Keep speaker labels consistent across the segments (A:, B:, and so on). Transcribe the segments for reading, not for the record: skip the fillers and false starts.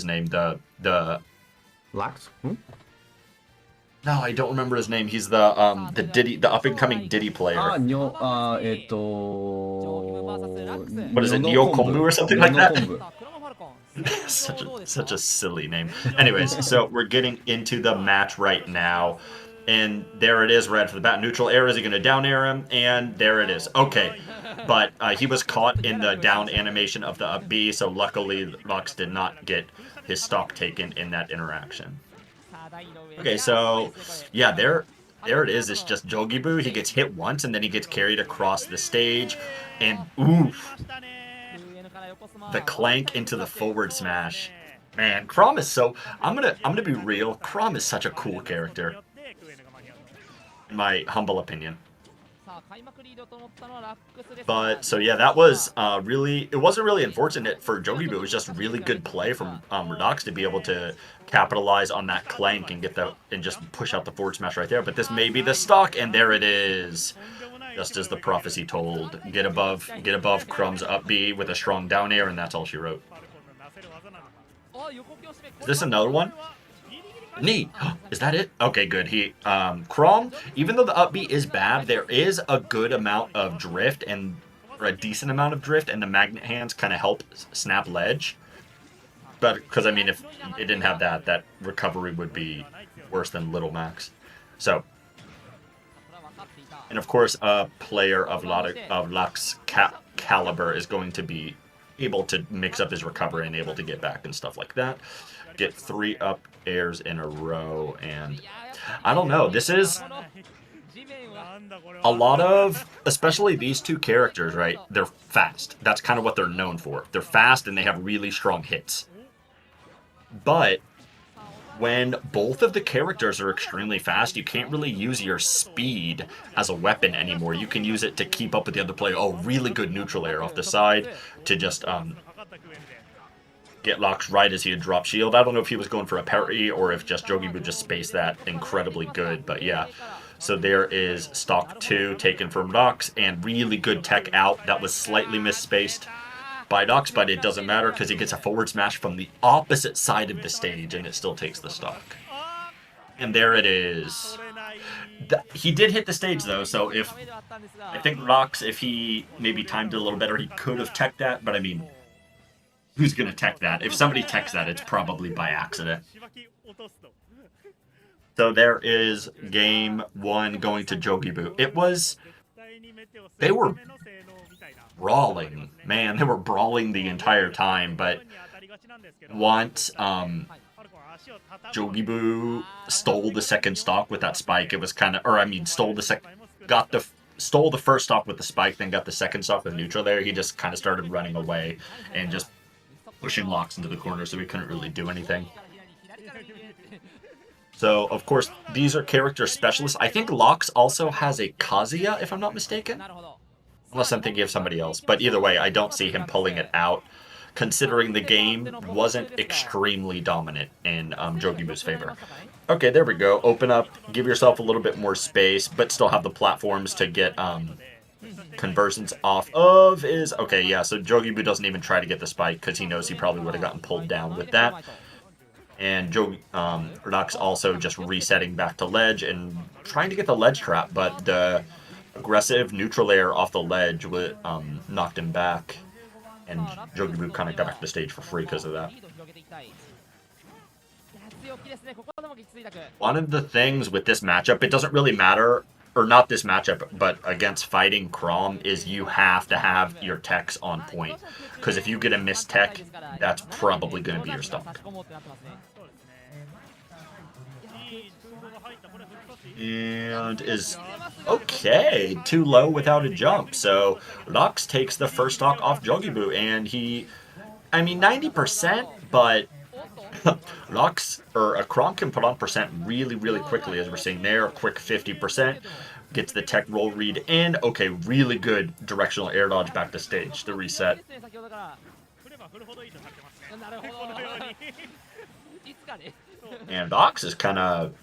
A: his name. The
B: Lax?
A: No, I don't remember his name. He's the Diddy, the up and coming Diddy player. What is it, Nyokombu or something like that? such a silly name. Anyways, so we're getting into the match right now. And there it is, right for the bat. Neutral air, is he going to down air him? And there it is. Okay. But he was caught in the down animation of the up B, so luckily Lux did not get his stock taken in that interaction. Okay, so yeah, there it is. It's just Jogibu. He gets hit once, and then he gets carried across the stage. And oof. The clank into the forward smash. Man, Chrom is so... I'm gonna be real. Chrom is such a cool character. In my humble opinion. But, so yeah, that was really... It wasn't really unfortunate for Jogibu. It was just really good play from Redox to be able to capitalize on that clank and get the... and just push out the forward smash right there. But this may be the stock, and there it is. Just as the prophecy told. Get above Chrom's up B with a strong down air, and that's all she wrote. Is this another one? Neat. Is that it? Okay, good. Chrom, even though the up B is bad, there is a good amount of drift or a decent amount of drift, and the magnet hands kind of help snap ledge. But, because, I mean, if it didn't have that recovery would be worse than Little Max. So, and of course, a player of Lux caliber is going to be able to mix up his recovery and able to get back and stuff like that. Get 3 up airs in a row, and I don't know. This is a lot of, especially these two characters, right? They're fast. That's kind of what they're known for. They're fast and they have really strong hits. But when both of the characters are extremely fast, you can't really use your speed as a weapon anymore. You can use it to keep up with the other player. Oh, really good neutral air off the side to just get Lux right as he had dropped shield. I don't know if he was going for a parry or if just Jogibu just spaced that incredibly good, but yeah. So there is stock 2 taken from Lux, and really good tech out. That was slightly misspaced by Lux, but it doesn't matter because he gets a forward smash from the opposite side of the stage, and it still takes the stock. And there it is. He did hit the stage, though, so I think Lux, if he maybe timed it a little better, he could have teched that, but I mean, who's going to tech that? If somebody techs that, it's probably by accident. So there is game 1 going to Jogibu. They were brawling. Man, they were brawling the entire time, but once Jogibu stole the second stock with that spike, it was kind of, stole the first stock with the spike, then got the second stock with neutral there. He just kind of started running away and just pushing Lux into the corner, so we couldn't really do anything. So, of course, these are character specialists. I think Lux also has a Kazuya, if I'm not mistaken. Unless I'm thinking of somebody else. But either way, I don't see him pulling it out, considering the game wasn't extremely dominant in Jogibu's favor. Okay, there we go. Open up, give yourself a little bit more space, but still have the platforms to get conversions off of is... Okay, yeah, so Jogibu doesn't even try to get the spike because he knows he probably would have gotten pulled down with that. And Redox also just resetting back to ledge and trying to get the ledge trap, but the aggressive neutral air off the ledge knocked him back. And Jogibu kind of got back to the stage for free because of that. One of the things with this matchup, it doesn't really matter, or not this matchup, but against fighting Chrom, is you have to have your techs on point. Because if you get a missed tech, that's probably going to be your stock. And is okay, too low without a jump. So Lux takes the first stock off Jogibu, and 90%, but Lux or a Chrom can put on percent really, really quickly, as we're seeing there. A quick 50%. Gets the tech roll read in. Okay, really good directional air dodge back to stage. The reset. And Ox is kind of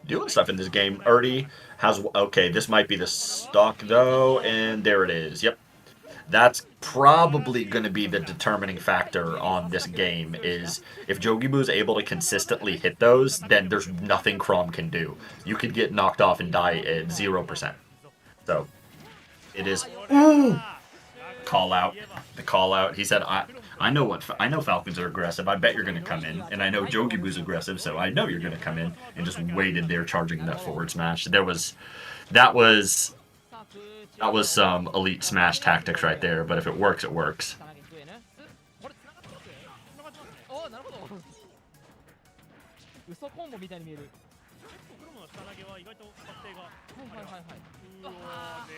A: doing stuff in this game. Erdy has... Okay, this might be the stock, though. And there it is. Yep. That's probably going to be the determining factor on this game. Is if Jogibu is able to consistently hit those, then there's nothing Chrom can do. You could get knocked off and die at 0%. So it is. Ooh! Call out. The call out. He said, I know Falcons are aggressive. I bet you're going to come in, and I know Jogibu's aggressive, so I know you're going to come in, and just waited there charging that forward smash. That was some elite smash tactics right there. But if it works, it works.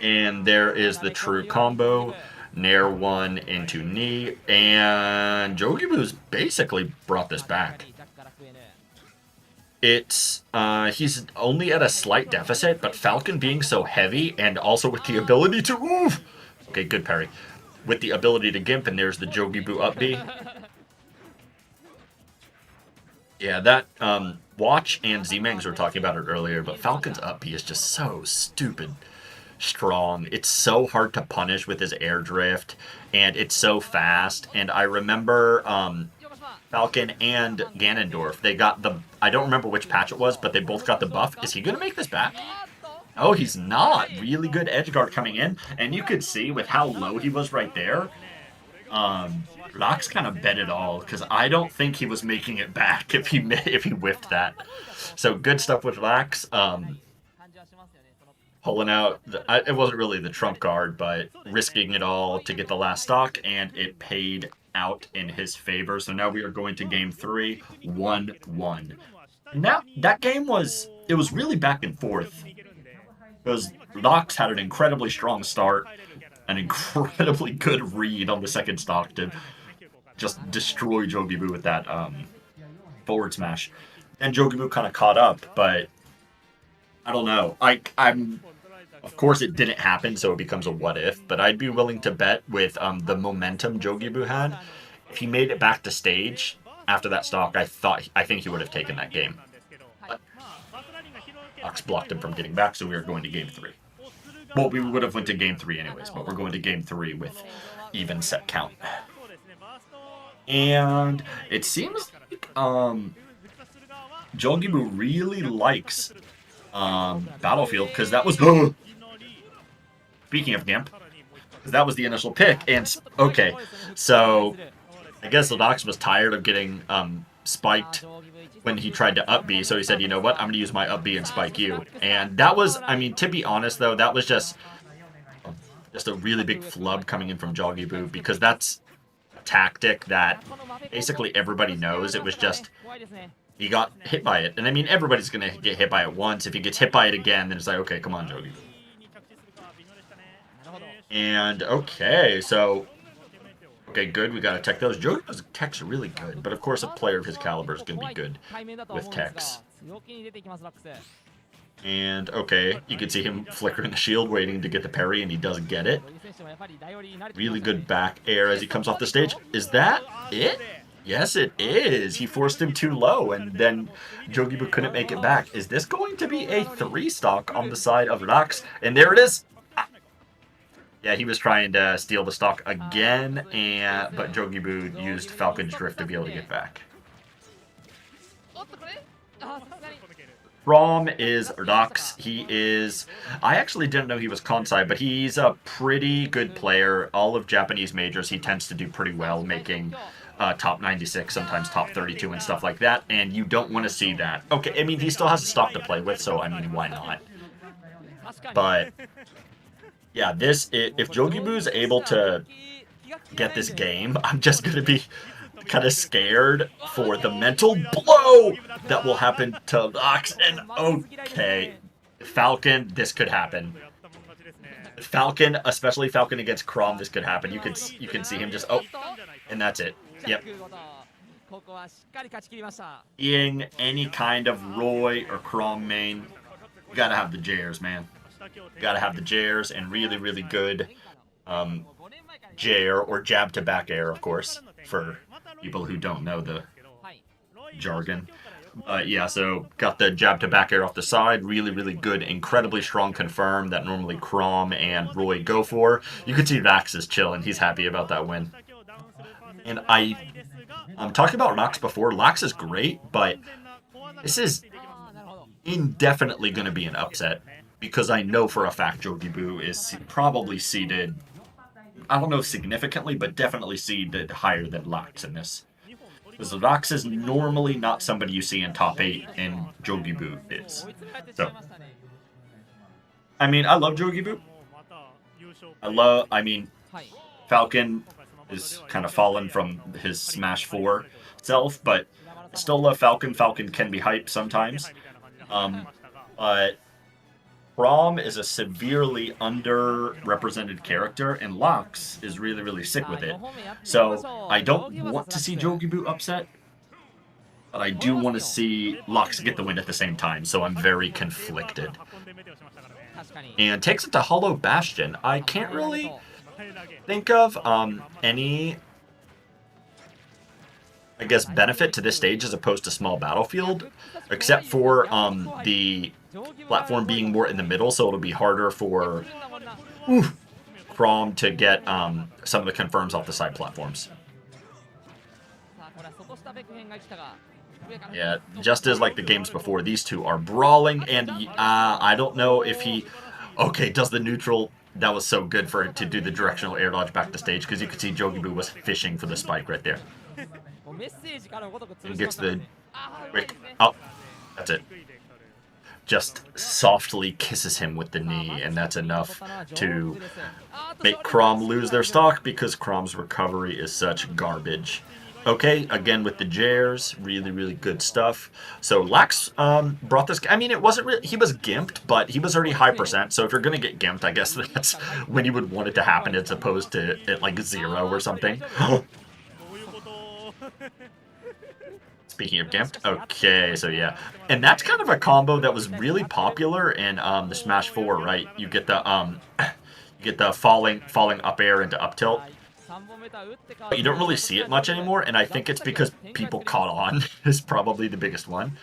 A: And there is the true combo. Nair 1 into knee, and Jogibu's basically brought this back. It's he's only at a slight deficit, but Falcon being so heavy and also with the ability to oof. Okay, good parry. With the ability to gimp, and there's the Jogibu up B. Yeah, that Watch and Z-Mangs were talking about it earlier, but Falcon's up B is just so stupid strong. It's so hard to punish with his air drift, and it's so fast. And I remember Falcon and Ganondorf, they got the, I don't remember which patch it was, but they both got the buff. Is he going to make this back? Oh, he's not. Really good edge guard coming in, and you could see with how low he was right there, Rox kind of bet it all, because I don't think he was making it back if he whiffed that. So good stuff with Lax. Pulling out, it wasn't really the trump card, but risking it all to get the last stock, and it paid out in his favor. So now we are going to game 3, 1-1. Now, that game was really back and forth. Because Nox had an incredibly strong start, an incredibly good read on the second stock to just destroy Jogibu with that forward smash. And Jogibu kind of caught up, but I don't know. I'm of course it didn't happen, so it becomes a what if, but I'd be willing to bet with the momentum Jogibu had, if he made it back to stage after that stock, I think he would have taken that game. But Ox blocked him from getting back, so we are going to game 3. Well, we would have went to game 3 anyways, but we're going to game 3 with even set count. And it seems like Jogibu really likes Battlefield, because that was speaking of Gimp, that was the initial pick. And okay, so I guess Lodox was tired of getting spiked when he tried to up B, so he said, you know what, I'm going to use my up B and spike you. And that was, I mean, to be honest though, that was just a really big flub coming in from Jogibu, because that's a tactic that basically everybody knows. It was just he got hit by it. And I mean, everybody's going to get hit by it once. If he gets hit by it again, then it's like, okay, come on, Jogibu. And, okay, so, okay, good, we got to tech those. Jogibu's techs are really good, but of course a player of his caliber is going to be good with techs. And, okay, you can see him flickering the shield, waiting to get the parry, and he doesn't get it. Really good back air as he comes off the stage. Is that it? Yes, it is. He forced him too low, and then Jogibu couldn't make it back. Is this going to be a 3-stock on the side of Rax? And there it is. Yeah, he was trying to steal the stock again, but Jogibu used Falcon's Drift to be able to get back. Chrom is Rax. He is... I actually didn't know he was Kansai, but he's a pretty good player. All of Japanese majors, he tends to do pretty well, making top 96, sometimes top 32 and stuff like that, and you don't want to see that. Okay, I mean, he still has a stock to play with, so, I mean, why not? But... yeah, if Jogibu's able to get this game, I'm just going to be kind of scared for the mental blow that will happen to Nox. And okay, Falcon, this could happen. Falcon, especially Falcon against Chrom, this could happen. You can see him just, and that's it. Yep. Being any kind of Roy or Chrom main, you gotta have the Jairs, man. You gotta have the Jairs, and really, really good Jair, or jab to back air, of course, for people who don't know the jargon. Yeah, so got the jab to back air off the side. Really, really good, incredibly strong confirm that normally Chrom and Roy go for. You can see Vax is chilling. He's happy about that win. And I'm talking about Nox before. Lax is great, but this is indefinitely going to be an upset because I know for a fact Jogibu is probably seeded, I don't know significantly, but definitely seeded higher than Lax in this. Because Lax is normally not somebody you see in top 8, and Jogibu is. So, I mean, I love Jogibu. I mean, Falcon is kind of fallen from his Smash 4 self, but I still love Falcon. Falcon can be hyped sometimes. But Chrom is a severely underrepresented character, and Lux is really, really sick with it. So I don't want to see Jogibu upset, but I do want to see Lux get the win at the same time, so I'm very conflicted. And takes it to Hollow Bastion. I can't really think of any, I guess, benefit to this stage as opposed to Small Battlefield, except for the platform being more in the middle, so it'll be harder for Chrom to get some of the confirms off the side platforms. Yeah, just as like the games before, these two are brawling, and I don't know if he... Okay, does the neutral... That was so good for it to do the directional air dodge back to stage, because you could see Jogibu was fishing for the spike right there. And gets the quick... Oh, that's it. Just softly kisses him with the knee, and that's enough to make Chrom lose their stock, because Chrom's recovery is such garbage. Okay, again with the Jairs, really, really good stuff. So Lax brought this... I mean, it wasn't really... He was gimped, but he was already high percent, so if you're going to get gimped, I guess that's when you would want it to happen as opposed to at like 0 or something. Speaking of gimped, okay, so yeah. And that's kind of a combo that was really popular in the Smash 4, right? You get the falling up air into up tilt. But you don't really see it much anymore, and I think it's because people caught on is probably the biggest one.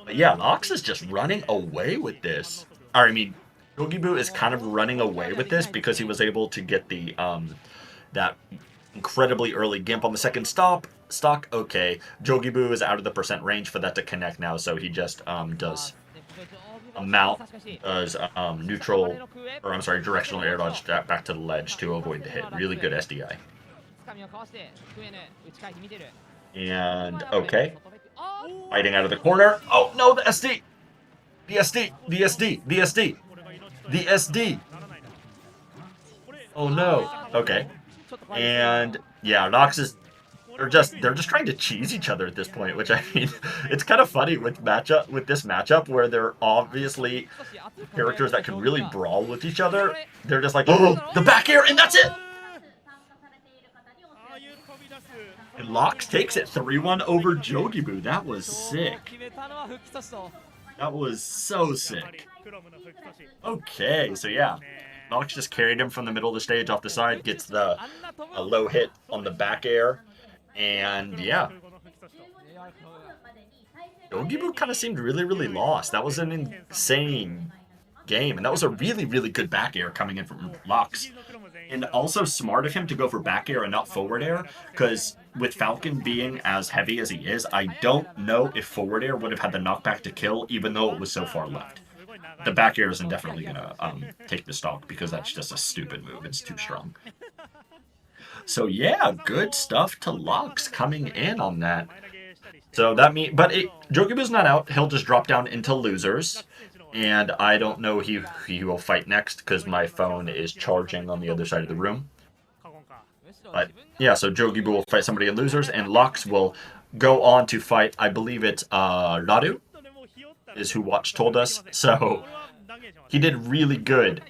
A: But yeah, Nox is just running away with this. Or, I mean, Jogibu is kind of running away with this because he was able to get the that incredibly early gimp on the second stock. Okay, Jogibu is out of the percent range for that to connect now, so he just does neutral, or I'm sorry, directional air dodge back to the ledge to avoid the hit. Really good SDI. And, okay. Fighting out of the corner. Oh, no, the SD! The SD! The SD! The SD! The SD! Oh, no. Okay. And, yeah, Nox is... They're just trying to cheese each other at this point, which I mean, it's kind of funny with this matchup where they're obviously characters that can really brawl with each other. They're just like, oh, the back air, and that's it. And Lox takes it 3-1 over Jogibu. That was sick. That was so sick. Okay, so yeah. Lox just carried him from the middle of the stage off the side, gets a low hit on the back air. And yeah, Jogibu kind of seemed really, really lost. That was an insane game, and that was a really, really good back air coming in from Lux. And also smart of him to go for back air and not forward air, because with Falcon being as heavy as he is, I don't know if forward air would have had the knockback to kill, even though it was so far left. The back air isn't definitely going to take the stock, because that's just a stupid move. It's too strong. So yeah, good stuff to Lux coming in on that. So that means, but Jogibu's not out. He'll just drop down into losers, and I don't know he will fight next because my phone is charging on the other side of the room. But yeah, so Jogibu will fight somebody in losers, and Lux will go on to fight. I believe it's Radu, is who Watch told us. So he did really good